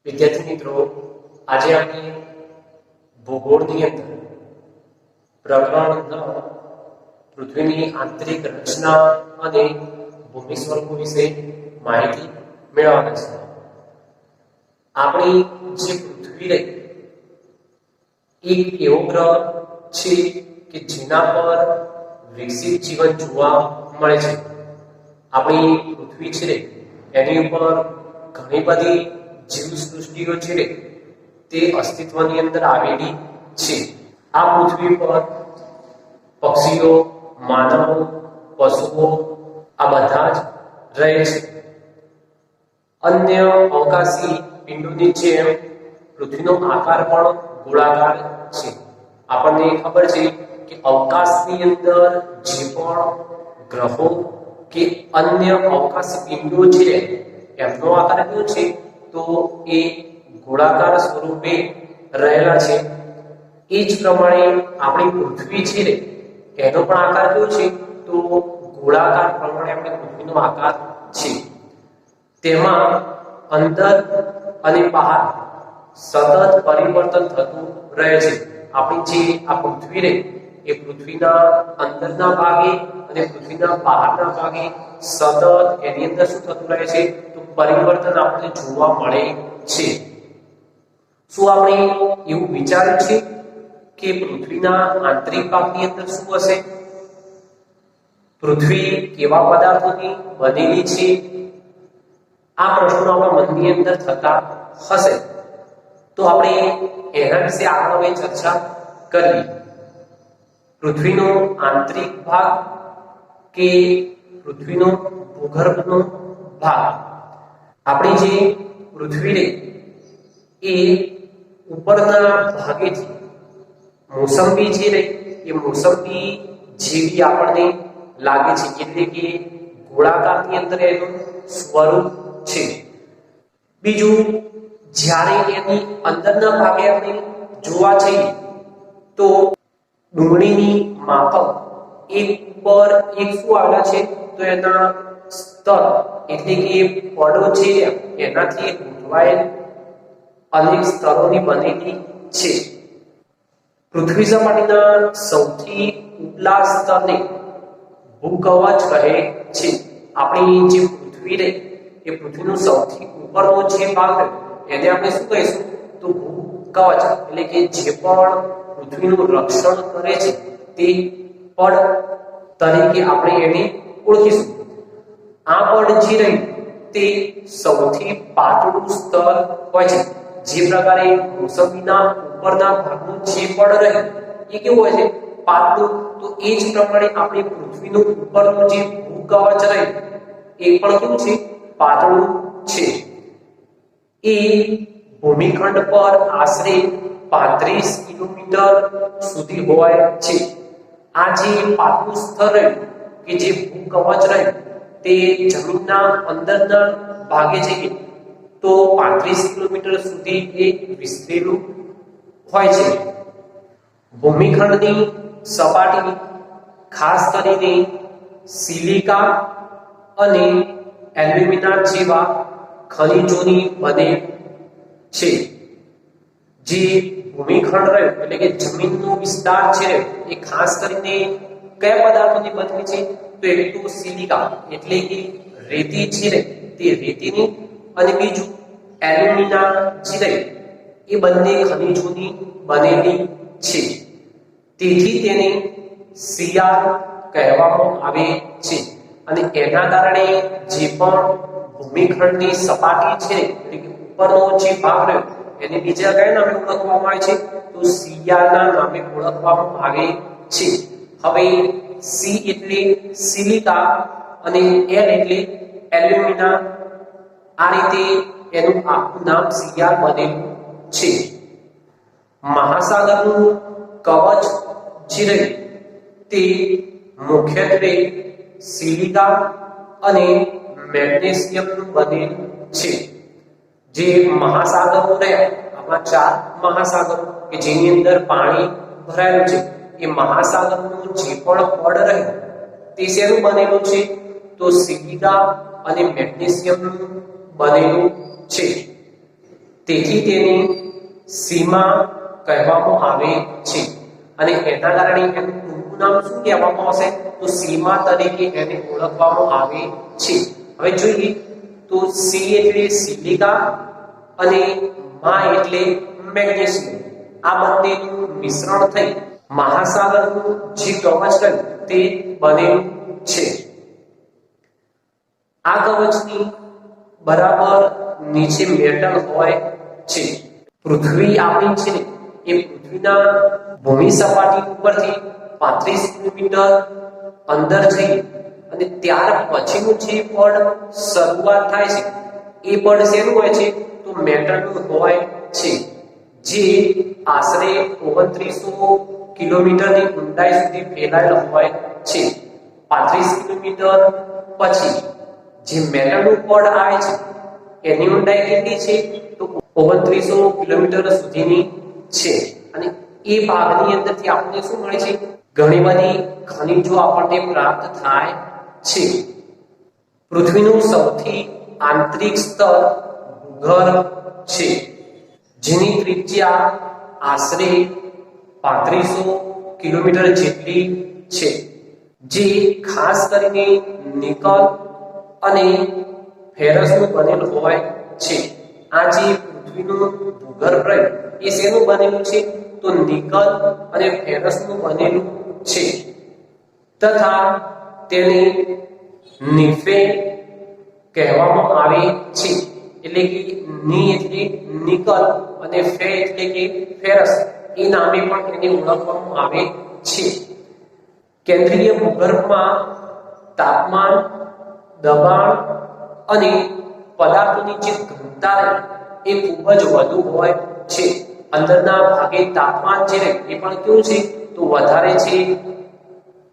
વિદ્યાર્થી મિત્રો, આજે આપણે ભૂગોળની અંદર પ્રકરણ 9 પૃથ્વીની આંતરિક રચના અને ભૂમિ સ્વરૂપો વિશે માહિતી મેળવવાના છે. આપણી જે પૃથ્વી રહી એક એવો ગ્રહ છે કે જેના પર વિકસિત જીવન જોવા મળે છે. આપણી પૃથ્વી છે એની ઉપર ઘણી બધી જીવસૃષ્ટિઓ છે તે અસ્તિત્વની અંદર આવેલી છે. આ પૃથ્વી પર પક્ષીઓ, માનવો, પશુઓ આ બધા જ રહે છે. અન્ય અવકાશી પિંડોની જેમ પૃથ્વીનો આકાર પણ ગોળાકાર છે. આપણને ખબર છે કે અવકાશની અંદર જે પણ ગ્રહો કે અન્ય અવકાશી પિંડો છે એમનો આકાર કેવો છે તો એ ગોળાકાર સ્વરૂપે રહેલા છે. એ જ પ્રમાણે આપણી પૃથ્વી છે એનો પણ આકાર કેવો છે તો ગોળાકાર પ્રમાણે આપણી પૃથ્વીનો આકાર છે. તેમાં અંદર અને બહાર સતત પરિવર્તન થતું રહે છે. આપણી જે આ પૃથ્વી રહે એ પૃથ્વીના અંદરના ભાગે અને પૃથ્વીના બહારના ભાગે સતત એની અંદર શું થતું રહે છે તો પરિવર્તન આપણને જોવા મળે છે. શું આપણે એવું વિચાર્યું છે કે પૃથ્વીના આંતરિક ભાગની અંદર શું હશે? પૃથ્વી કેવા પદાર્થોની બનેલી છે? આ પ્રશ્નો આપણા મનની અંદર થતા હશે. તો આપણે એના વિશે આગળ હવે ચર્ચા કરીએ. પૃથ્વીનો આંતરિક ભાગ કે પૃથ્વીનો ભૂગર્ભનો ભાગ. આપણી જે પૃથ્વી રહી એ ઉપરના ભાગેથી મોસંબી જે રહી એ મોસંબી જેવી આપણને લાગે છે, એટલે કે ગોળાકારની અંદર એનું સ્વરૂપ છે. બીજું, જ્યારે એની અંદરના ભાગે આપણે જોવા જઈએ તો ડુંગળીની માફક એક ઉપર એક શું આવેલા છે તો એના સ્તર એટલે કે પડો છે એનાથી ગોઠવાયેલ અનેક સ્તરોની બનેલી છે. પૃથ્વી સપાટીના સૌથી ઉપલા સ્તરને ભૂકવચ કહે છે. આપણી જે પૃથ્વી રહે એ પૃથ્વીનો સૌથી ઉપરનો જે ભાગ એને આપણે શું કહીશું તો ભૂકવચ, એટલે કે જે પણ પૃથ્વીનું રક્ષણ કરે છે તે પડ તરીકે આપણે એને ઓળખીશું. આ પડ જે રહી તે સૌથી પાતળું સ્તર હોય છે. જે પ્રકારે મોસંબીના ઉપરના ભાગનું જે પડ રહે એ કેવું હોય છે પાતળું, તો એ જ પ્રમાણે આપણી પૃથ્વીનું ઉપરનું જે ભૂકવચ રહે એ પણ કેવું છે પાતળું છે. એ ભૂમિખંડ પર આશરે 35 કિલોમીટર સુધી હોય છે. આ જે પાતળું સ્તર રહ્યું કે જે ભૂકવચ રહ્યું તે જમીનના અંદરના ભાગે છે તો 35 કિલોમીટર સુધી એ વિસ્તરેલું હોય છે. ભૂમિખંડની સપાટી ખાસ કરીને સિલિકા અને એલ્યુમિના જેવા ખનિજોની બને છે. જે ભૂમિખંડ રહ્યો એટલે કે જમીનનો વિસ્તાર છે એ ખાસ કરીને કયા પદાર્થોની બનેલી છે તો એક તો સિલિકા એટલે કે રેતી છે તે રેતીની, અને બીજું એલ્યુમિના જે રહે એ બંને ખનિજોની બનેલી છે. તેથી તેને શિયાળ કહેવામાં આવે છે. અને એના કારણે જે પણ ભૂમિખંડની સપાટી છે એટલે કે ઉપરનો જે ભાગ રહ્યો એને બીજા કયા નામે ઓળખવામાં આવે છે તો શિયાળના નામે ઓળખવામાં આવે છે. હવે સી એટલે સિલિકા અને એલ એટલે એલ્યુમિના. આ રીતે એનું આખું નામ શિયાળ બનેલું છે. મહાસાગરનું કવચ જે રહ્યું તે મુખ્યત્વે સિલિકા અને મેગ્નેશિયમનું બનેલું છે. જે મહાસાગરો રહ્યા આમાં 4 મહાસાગરો કે જેની અંદર પાણી ભરાયેલું છે એ મહાસાગરનું જે પણ પડ રહ્યું તે શેનું બનેલું છે તો સિલિકા અને મેગ્નેશિયમનું બનેલું છે. તેથી તેને સીમા કહેવામાં આવે છે અને એના કારણે એનું ટૂંકું નામ શું કહેવામાં આવશે તો સીમા તરીકે એને ઓળખવામાં આવે છે. હવે જોઈએ તો સી એટલે સિલિકા અને મા એટલે મેગ્નેશિયમ. આ બંનેનું મિશ્રણ થઈ મહાસાગરનું જે કવચ રહ્યું તે બનેલું છે. આ કવચની બરાબર નીચે મેટલ હોય છે. પૃથ્વી આપણી છે ને એ પૃથ્વીના ભૂમિ સપાટી ઉપરથી 35 કિલોમીટર અંદર જઈ અને ત્યાર પછીનું જે પડ શરૂઆત થાય છે એ પડ શેનું હોય છે તો મેટલનું હોય છે, જે આશરે 2900 કિલોમીટરની ઊંડાઈ સુધી ફેલાયેલ હોય છે. 35 કિલોમીટર પછી જે મેટલનું પડ આવે છે એની ઊંડાઈ કેટલી છે તો 2900 કિલોમીટર સુધીની છે અને એ ભાગની અંદરથી આપણને શું મળે છે ઘણી બધી ખનિજો આપણને પ્રાપ્ત થાય છે. પૃથ્વીનું સૌથી આંતરિક સ્તર ભૂગર્ભ છે, જેની ત્રિજ્યા આશરે 3500 કિલોમીટર જેટલી છે, જે ખાસ કરીને નિકલ અને ફેરસનું બનેલું હોય છે. આ જે પૃથ્વીનું ભૂગર્ભ રહ્યું એ શેનું બનેલું છે તો નિકલ અને ફેરસનું બનેલું છે તથા તેને નિફે કહેવામાં આવે છે. એટલે કે ની એટલે નિકલ અને ફે એટલે કે ફેરસ એ નામે પણ એને ઓળખવામાં આવે છે. કેન્દ્રીય ભૂગર્ભમાં તાપમાન, દબાણ અને પદાર્થોની જે ઘનતા એ ખૂબ જ વધુ હોય છે. અંદરના ભાગે તાપમાન છે એ પણ કેવું છે તો વધારે છે.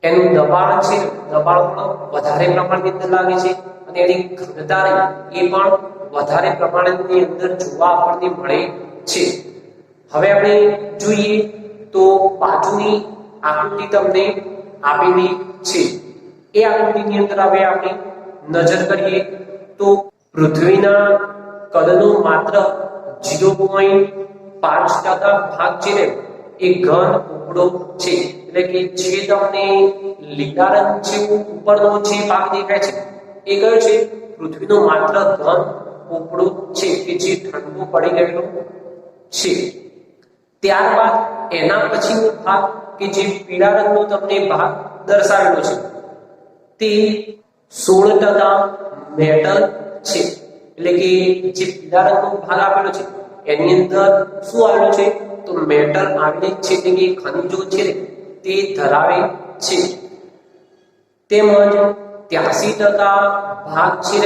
એનું દબાણ છે, દબાણ પણ વધારે પ્રમાણની અંદર લાગે છે અને એની ઘનતા એ પણ વધારે પ્રમાણની અંદર જોવા આપણને મળે છે. હવે આપણે જોઈએ તો બાજુની આકૃતિ તમને આપેલી છે. એ આકૃતિની અંદર હવે આપણે નજર કરીએ તો પૃથ્વીના કદનો માત્ર 0.5% ભાગ છે ને એ ઘન ઉપડો છે. એટલે કે જે તમને લીલા રંગ જેવું ઉપરનો જે ભાગ દેખાય છે એ કયો છે પૃથ્વીનો માત્ર ઘન ઉપડો છે કે જે ઠંડુ પડી ગયેલું છે. ત્યારબાદ એના પછીનો ભાગ કે જે પીળા રંગનો તમને ભાગ દર્શાવેલો છે તે 16% મેટલ છે. એટલે કે જે પીળા રંગનો ભાગ આપેલો છે એની અંદર શું આવેલું છે તો મેટલ આવેલી છે, એટલે કે ખનિજો છે તે ધરાવે છે. તેમજ 83% ભાગ છે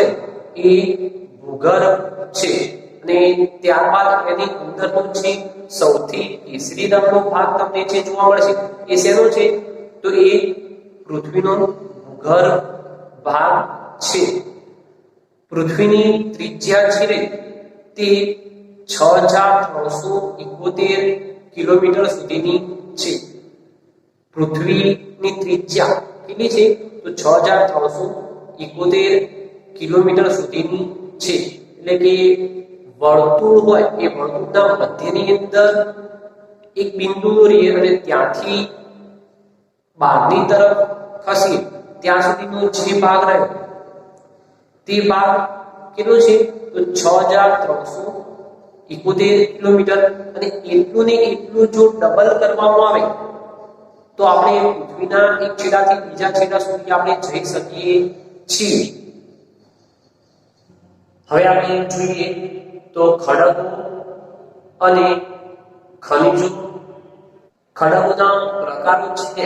એ ભૂગર્ભ છે અને ત્યારબાદ એની અંદરનો જે સૌથી કેસરી રંગનો ભાગ તમને જે જોવા મળશે એ શેનો છે તો એ પૃથ્વીનો ભૂગર્ભ ભાગ છે. પૃથ્વીની ત્રિજ્યા છે તે 6371 કિલોમીટર સુધીની છે. પૃથ્વીની ત્રિજ્યા કેટલી છે તો 6371 કિલોમીટર સુધીની છે. એટલે કે વર્તુળ હોય એ વર્તુળના મધ્યની અંદર એક બિંદુ દોરીએ અને ત્યાંથી બહારની તરફ ખસી ત્યાં સુધીનો જે ભાગ રહ્યો તે ભાગ કેટલો છે તો 6371 કિલોમીટર. અને એટલું ને એટલું જો ડબલ કરવામાં આવે તો આપણે પૃથ્વીના એક છેડાથી બીજા છેડા સુધી આપણે જઈ શકીએ છીએ. હવે આપણે જોઈએ તો ખડકો અને ખનિજો. ખડકોના પ્રકારો છે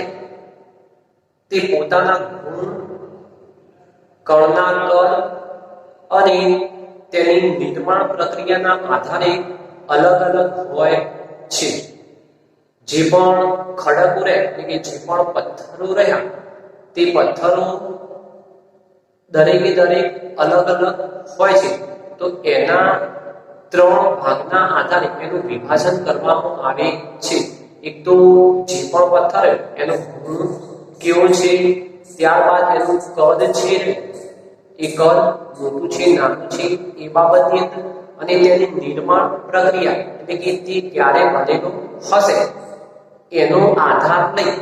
તે પોતાના ગુણ, કણના કદ અને તેની નિર્માણ પ્રક્રિયાના આધારે અલગ અલગ હોય છે. જે પણ ખડકો રહે એટલે કે જે પણ પથ્થરો રહ્યા તે પથ્થરો દરેકે દરેક અલગ અલગ હોય છે. તો એના 3 ભાગના આધારે એનું વિભાજન કરવામાં આવે છે. એક તો જે પણ પથ્થર એનો ગુણ કેવો છે, ત્યારબાદ એનું કદ છે એ કદ મોટું છે નાનું છે એ બાબતની અંદર, અને તેની નિર્માણ પ્રક્રિયા એટલે કે તે ક્યારે બનેલો હશે એનો આધાર લઈ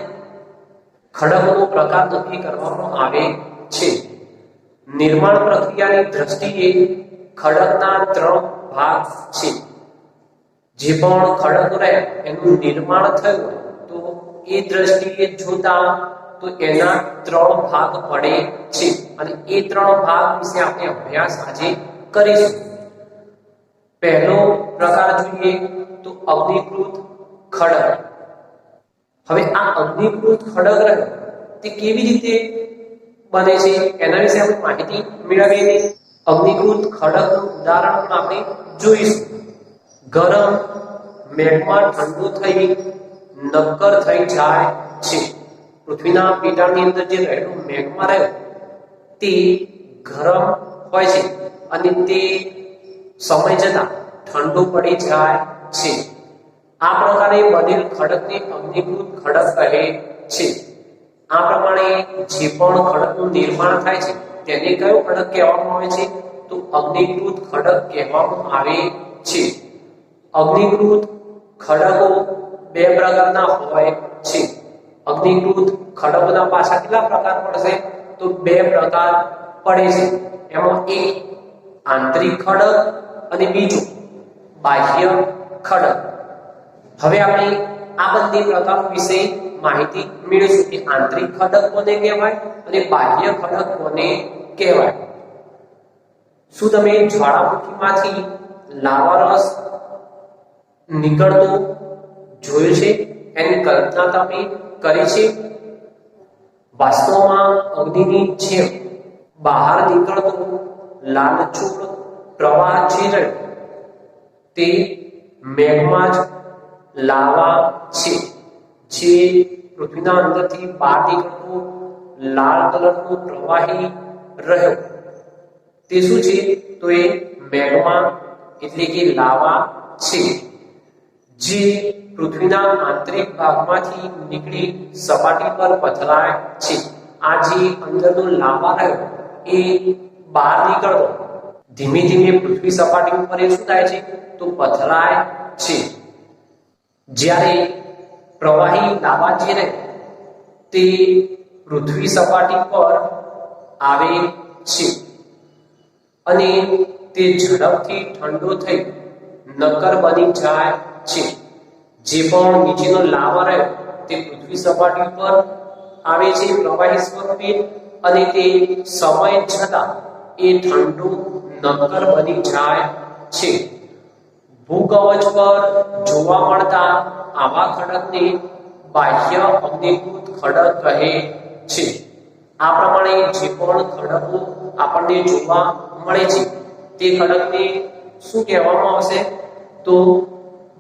ખડકનો પ્રકાર નક્કી કરવામાં આવે છે. નિર્માણ પ્રક્રિયાની દ્રષ્ટિએ ખડકના 3 ભાગ છે. જે પણ ખડક રહે એનું નિર્માણ થયું તો એ દ્રષ્ટિએ જોતા તો એના 3 ભાગ પડે છે અને એ 3 ભાગ વિશે આપણે અભ્યાસ આજે કરીશું. પહેલો પ્રકાર જોઈએ તો અગ્નિકૃત ખડક. હવે આ અગ્નિકૃત ખડક રહે તે કેવી રીતે બને છે એના વિશે આપણે માહિતી મેળવીએ. અગ્નિકૃત ખડકનું ઉદાહરણ પણ આપણે જોઈશું. ગરમ મેગ્મા ઠંડુ થઈ નક્કર થઈ જાય છે. પૃથ્વીના પેટાળની અંદર જે રહેલું મેગ્મા રહે તે ગરમ હોય છે અને તે સમય જતાં ઠંડુ પડી જાય છે. આ પ્રકારે બનેલ ખડકને અગ્નિકૃત ખડક કહે છે. આ પ્રમાણે જે પણ ખડકનું નિર્માણ થાય છે તેને કયો ખડક કહેવામાં આવે છે તો અગ્નિકૃત ખડક કહેવામાં આવે છે. અગ્નિકૃત ખડકો 2 પ્રકારના હોય છે. અગ્નિકૃત ખડકોના પાછા કેટલા પ્રકાર પડશે તો 2 પ્રકાર પડે છે. એમાં એક આંતરિક ખડક અને બીજું બાહ્ય ખડક. હવે આપણે આ બંને પ્રકારો વિશે માહિતી મેળવીશું કે આંતરિક ખડક કોને કહેવાય અને બાહ્ય ખડક કોને કહેવાય. શું તમે જ્વાળામુખીમાંથી લાવા રસ નીકળતો જોયું છે? એની કલ્પના તમે કરી છે? વાસ્તવમાં અગ્નિની જેમ બહાર નીકળતો લાલચુળ પ્રવાહ જે રહ્યો તે મેગ્મા જ લાવા છે. જે પૃથ્વીના અંદરથી બહાર નીકળતો લાલ કલરનો પ્રવાહી રહ્યો તે શું છે તો એ મેગ્મા એટલે કે લાવા છે. જે પૃથ્વીના આંતરિક ભાગમાંથી નીકળી સપાટી પર પથરાય છે. આ જે અંદરનો લાવા રહ્યો એ બહાર નીકળતો ધીમે ધીમે પૃથ્વી સપાટી ઉપર એ શું થાય છે તો પથરાય છે. જ્યારે પ્રવાહી લાવા જે રહે તે પૃથ્વી સપાટી પર આવે છે અને તે ઝડપથી ઠંડો થઈ નક્કર બની જાય છે. જે પણ નીચેનો લાવા રહે તે પૃથ્વી સપાટી પર આવે છે પ્રવાહી સ્વરૂપે અને તે સમય જતાં એ ઠંડુ નક્કર બની જાય છે. ભૂકવચ પર જોવા મળતા આવા ખડકને બાહ્ય અગ્નિકૃત ખડક કહે છે. આ પ્રમાણે જે પણ ખડકો આપણને જોવા મળે છે તે ખડકને શું કહેવામાં આવશે તો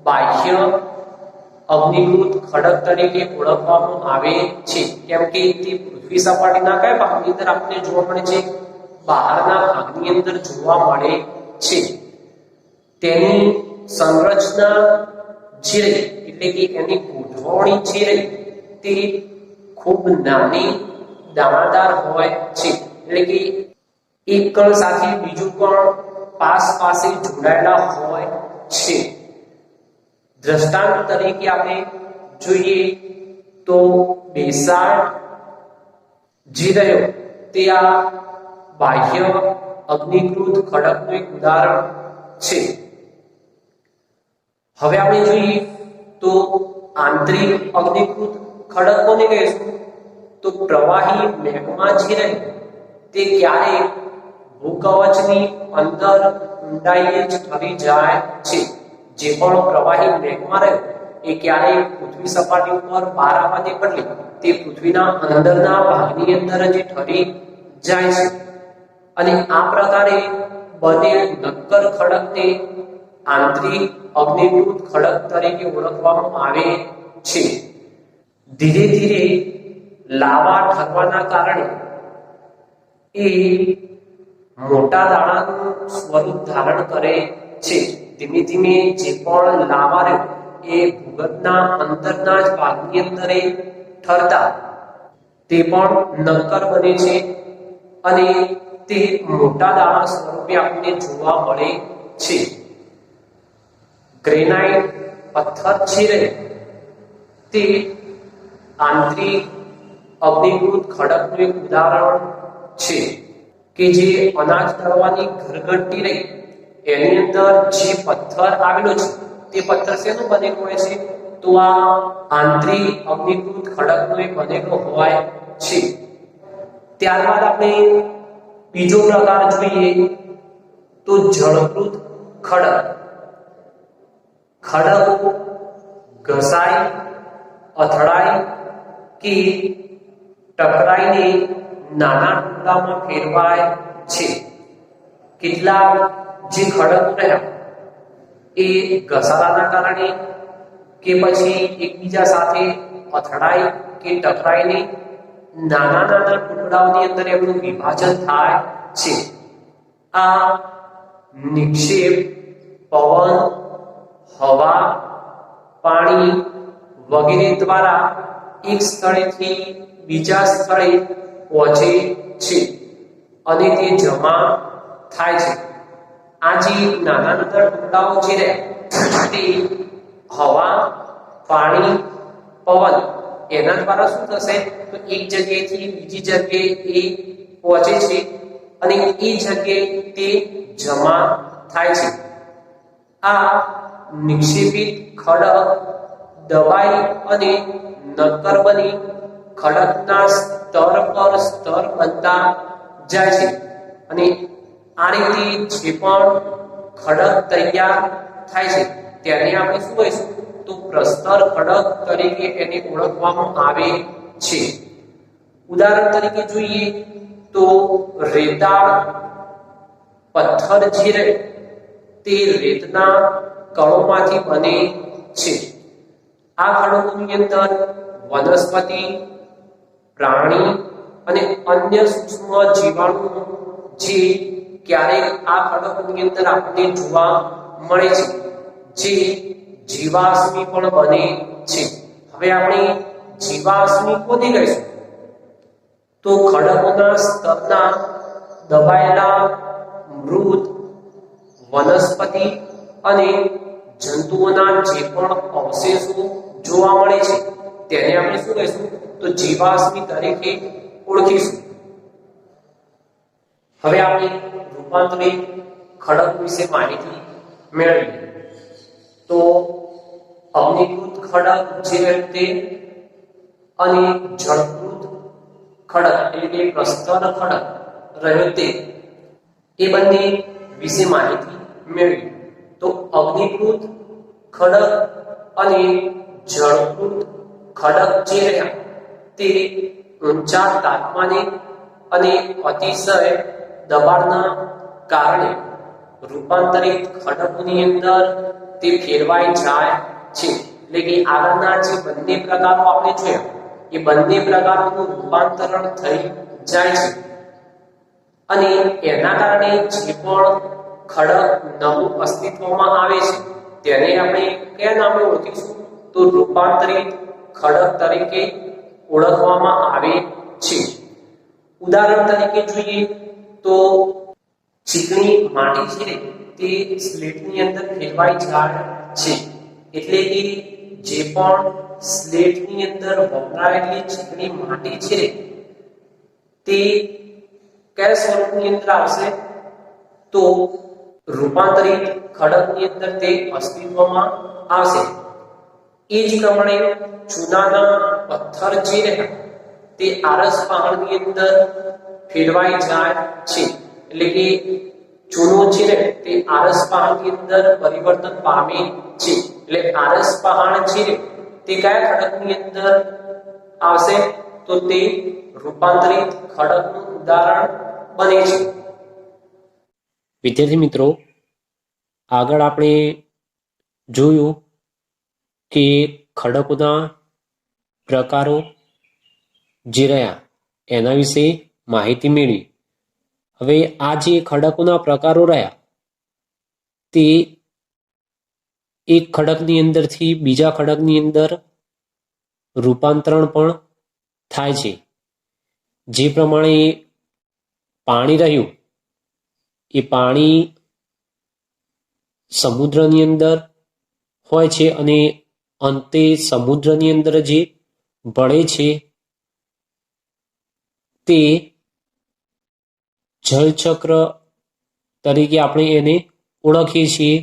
બાહ્ય અગ્નિકૃત ખડક તરીકે ઓળખવામાં આવે છે. કેમ કે તે પૃથ્વી સપાટીના કયા ભાગની અંદર આપણને જોવા મળે છે? બહારના ભાગની અંદર જોવા મળે છે. તેની સંરચના જે રહી એટલે કે એની ગોઠવણી જે રહી તે ખૂબ નાની દાણાદાર હોય છે. એટલે કે એક કણ સાથે બીજું કણ પાસે જોડાયેલા હોય છે. દ્રષ્ટાંત તરીકે આપણે જોઈએ તો બેસાલ્ટ જે રહ્યો તે આ બાહ્ય અગ્નિકૃત ખડકનું એક ઉદાહરણ છે. હવે આપણે જોઈએ તો આંતરિક અગ્નિકૃત ખડક કોને કહીશું તો પ્રવાહી મેગ્મા જે રહે તે ક્યારે ભૂકવચની અંદર ઊંડાઈએ જ ઠરી જાય છે. જે પણ પ્રવાહી મેગ્મા રહે એ ક્યારે પૃથ્વી સપાટી ઉપર બહાર આવવાને બદલે તે પૃથ્વીના અંદરના ભાગની અંદર જ ઠરી જાય છે. અને આ પ્રકારે બનેલ નક્કર ખડકને આંતરિક અગ્નિકૃત ખડક તરીકે ઓળખવામાં આવે છે. ધીરે ધીરે લાવા ઠરવાના કારણે એ મોટા દાણાનું સ્વરૂપ ધારણ કરે છે. ધીમે ધીમે જે પણ લાવા રહ્યો એ ભૂગર્ભના અંદરના જ ભાગની અંદર ઠરતા તે પણ નક્કર બને છે અને તે મોટા દાણા સ્વરૂપે આપણને જોવા મળે છે. ગ્રેનાઇટ પથ્થર છે તે આંતરિક અગ્નિકૃત ખડકનું એક ઉદાહરણ છે કે જે અનાજ દળવાની ઘરઘંટી રહી એની અંદર જે પથ્થર આવેલો છે તે પથ્થર શેનો બનેલો હોય છે? તો આ આંતરિક અગ્નિકૃત ખડકનો એક બનેલો હોય છે. ત્યારબાદ આપણે બીજો પ્રકાર જોઈએ તો જળકૃત ખડક. ખડકો ઘસાય, અથડાય કે ટકરાઈને નાના ટુકડામાં ફેરવાય છે. કેટલાક જે ખડકો રહ્યા એ ઘસારાના કારણે કે પછી એકબીજા સાથે અથડાય કે ટકરાઈને નાના નાના ટુકડાઓની અંદર એમનું વિભાજન થાય છે. આ નિક્ષેપ પવન, હવા, પાણી વગેરે દ્વારા એક સ્થળેથી બીજા સ્થળે પહોંચે છે અને તે જમા થાય છે. આ જે નાના નાના ટુકડાઓ છે તે હવા, પાણી, પવન એના દ્વારા શું થશે? તો એક જગ્યાએથી બીજી જગ્યાએ એ પહોંચે છે અને એ જગ્યાએ તે જમા થાય છે. આ નિક્ષેપિત ખડક દબાઈ અને નક્કર બની ખડકના સ્તર પર સ્તર બનતા જાય છે અને આ રીતે જે પણ ખડક તૈયાર થાય છે તેને આપણે શું કહીશું? તો પ્રસ્તર ખડક તરીકે એને ઓળખવામાં આવે છે. ઉદાહરણ તરીકે જોઈએ તો રેતાળ પથ્થર જે રહે તે રેતના કણોમાંથી બને છે. આ ખડકોની અંદર વનસ્પતિ, પ્રાણી અને અન્ય સૂક્ષ્મ જીવાણુ જે ક્યારેક આ ખડકોની અંદર આપણને જોવા મળે છે જે જીવાશ્મી પણ બને છે. હવે આપણે જીવાશ્મી કોને કહીશું? તો ખડકોના સ્તરના દબાયેલા મૃત વનસ્પતિ અને જંતુઓના જે પણ અવશેષો જોવા મળે છે તેને આપણે શું કહીશું? તો જીવાશ્મી તરીકે ઓળખીશું. હવે આપણે રૂપાંતરિત ખડક વિશે માહિતી મેળવીએ તો અગ્નિકૃત ખડક જે તે અને જળકૃત ખડક એટલે કે પ્રસ્તર ખડક રહ્યો તે એ બંને વિશે માહિતી મેળવી. તો અગ્નિકૃત ખડક અને જળકૃત ખડક જે રહ્યા તે ઊંચા તાપમાને અને અતિશય દબાણના કારણે રૂપાંતરિત ખડકોની અંદર તે ફેરવાઈ જાય છે. એટલે કે આગળના જે બંને પ્રકારો આપણે જોયા એ બંને પ્રકારોનું રૂપાંતરણ થઈ જાય છે અને એના કારણે જે પણ ખડક નવું અસ્તિત્વમાં આવે છે તેને આપણે કયા નામે ઓળખીશું? તો રૂપાંતરિત ખડક તરીકે ઓળખવામાં આવે છે. ઉદાહરણ તરીકે જોઈએ તો ચીકણી માટી છે તે સ્લેટની અંદર ફેરવાઈ જાય છે. એટલે કે જે પણ સ્લેટની અંદર વપરાયેલી ચીકણી માટી છે તે કયા સ્વરૂપની અંદર આવશે? તો રૂપાંતરિત ખડકની અંદર તે અસ્તિત્વમાં આવશે. એ જ પ્રમાણે ચૂનાના પથ્થર જે રહ્યા તે આરસ પહાડની અંદર ફેરવાઈ જાય છે. એટલે કે ચૂનો છે તે આરસ પહાડની અંદર પરિવર્તન પામે છે. એટલે આરસ પહાડ છે તે કયા ખડકની અંદર આવશે? તો તે રૂપાંતરિત ખડકનું ઉદાહરણ બને છે. વિદ્યાર્થી મિત્રો, આગળ આપણે જોયું કે ખડકોના પ્રકારો જે રહ્યા એના વિશે માહિતી મેળવી. હવે આ જે ખડકોના પ્રકારો રહ્યા તે એક ખડકની અંદરથી બીજા ખડકની અંદર રૂપાંતરણ પણ થાય છે. જે પ્રમાણે પાણી રહ્યું એ પાણી સમુદ્રની અંદર હોય છે અને અંતે સમુદ્રની અંદર જે ભળે છે તે જળચક્ર તરીકે આપણે એને ઓળખીએ છીએ.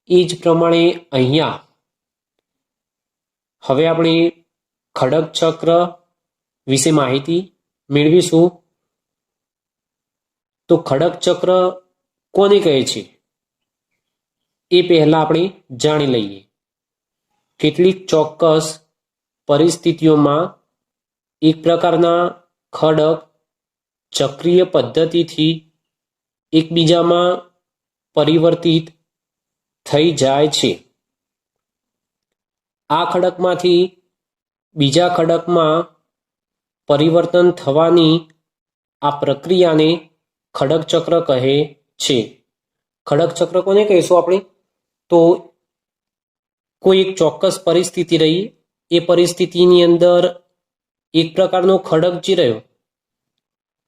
એ જ પ્રમાણે અહીંયા હવે આપણે ખડક ચક્ર વિશે માહિતી મેળવીશું. તો ખડક ચક્ર કોને કહે છે એ પહેલા આપણે જાણી લઈએ. કેટલીક ચોક્કસ પરિસ્થિતિઓમાં એક પ્રકારના ખડક ચક્રીય પદ્ધતિથી એકબીજામાં પરિવર્તિત થઈ જાય છે. આ ખડકમાંથી બીજા ખડકમાં પરિવર્તન થવાની આ પ્રક્રિયાને ખડક ચક્ર કહે છે. ખડક ચક્ર કોને કહીશું આપણે? તો કોઈ એક ચોક્કસ પરિસ્થિતિ રહી, એ પરિસ્થિતિની અંદર એક પ્રકારનો ખડક જે રહ્યો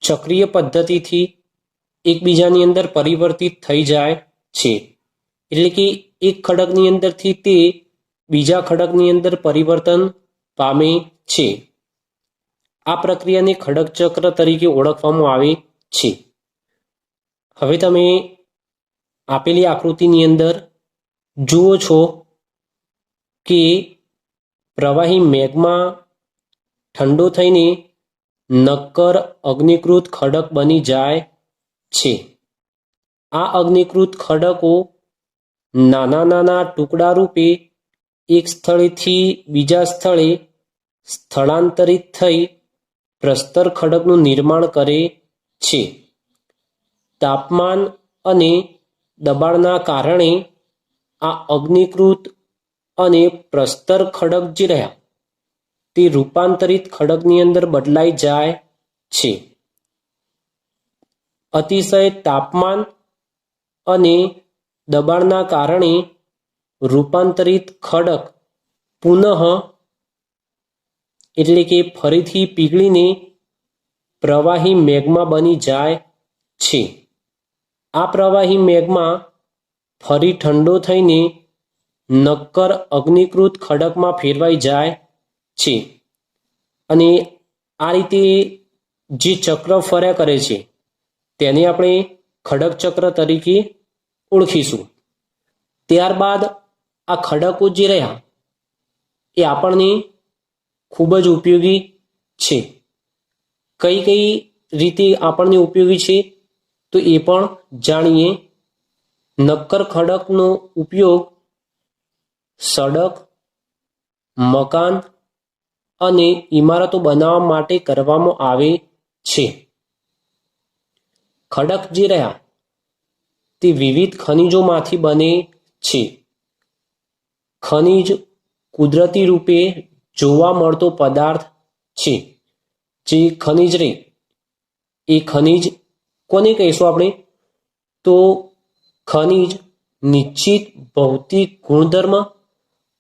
ચક્રીય પદ્ધતિથી એકબીજાની અંદર પરિવર્તિત થઈ જાય છે. એટલે કે એક ખડકની અંદરથી તે બીજા ખડકની અંદર પરિવર્તન પામે છે. આ પ્રક્રિયાને ખડક ચક્ર તરીકે ઓળખવામાં આવે છે. હવે તમે આપેલી આકૃતિની અંદર જુઓ છો કે પ્રવાહી મેઘમાં ઠંડો થઈને નક્કર અગ્નિકૃત ખડક બની જાય છે. આ અગ્નિકૃત ખડકો નાના નાના ટુકડા રૂપે એક સ્થળેથી બીજા સ્થળે સ્થળાંતરિત થઈ પ્રસ્તર ખડકનું નિર્માણ કરે છે. તાપમાન અને દબાણના કારણે આ અગ્નિકૃત અને પ્રસ્તર ખડક જે રહ્યા તે રૂપાંતરિત ખડકની અંદર બદલાઈ જાય છે. અતિશય તાપમાન અને દબાણના કારણે રૂપાંતરિત ખડક પુનઃ એટલે કે ફરીથી પીગળીને પ્રવાહી મેઘમાં બની જાય છે. આ પ્રવાહી મેઘમાં ફરી ઠંડો થઈને નક્કર અગ્નિકૃત ખડકમાં ફેરવાઈ જાય છે. અને આ રીતે જે ચક્ર ફર્યા કરે છે તેને આપણે ખડક ચક્ર તરીકે ઓળખીશું. ત્યારબાદ આ ખડકો જે રહ્યા એ આપણને ખૂબ જ ઉપયોગી છે. કઈ કઈ રીતે આપણને ઉપયોગી છે તો એ પણ જાણીએ. નક્કર ખડકનો ઉપયોગ સડક, મકાન અને ઇમારતો બનાવવા માટે કરવામાં આવે છે. ખડક જે રહ્યા તે વિવિધ ખનિજોમાંથી બને છે. ખનિજ કુદરતી રૂપે જોવા મળતો પદાર્થ છે. જે ખનિજ રે એ ખનિજ કોને કહીશું આપણે? તો ખનિજ નિશ્ચિત ભૌતિક ગુણધર્મ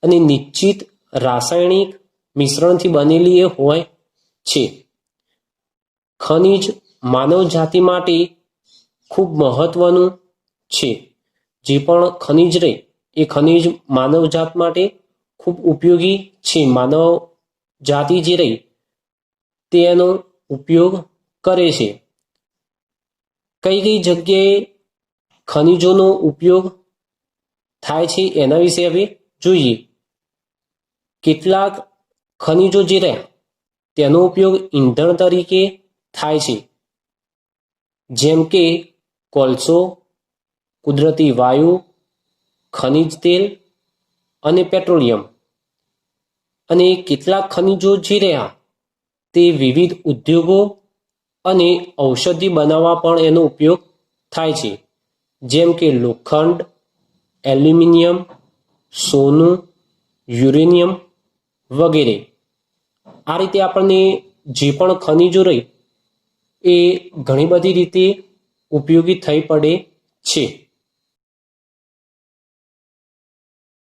અને નિશ્ચિત રાસાયણિક મિશ્રણથી બનેલી એ હોય છે. ખનિજ માનવ જાતિ માટે ખૂબ મહત્વનું છે. જે પણ ખનિજ રે એ ખનિજ માનવ જાત માટે ખૂબ ઉપયોગી છે. માનવ જાતિ જે રહી તેનો ઉપયોગ કરે છે. કઈ કઈ જગ્યાએ ખનિજોનો ઉપયોગ થાય છે એના વિશે હવે જોઈએ. કેટલાક ખનિજો જે રહ્યા તેનો ઉપયોગ ઈંધણ તરીકે થાય છે. જેમ કે કોલસો, કુદરતી વાયુ, ખનિજ તેલ અને પેટ્રોલિયમ. અને કેટલાક ખનિજો જે રહ્યા તે વિવિધ ઉદ્યોગો અને ઔષધિ બનાવવા પણ એનો ઉપયોગ થાય છે. જેમ કે લોખંડ, એલ્યુમિનિયમ, સોનું, યુરેનિયમ વગેરે. આ રીતે આપણને જે પણ ખનિજો રહી એ ઘણી બધી રીતે ઉપયોગી થઈ પડે છે.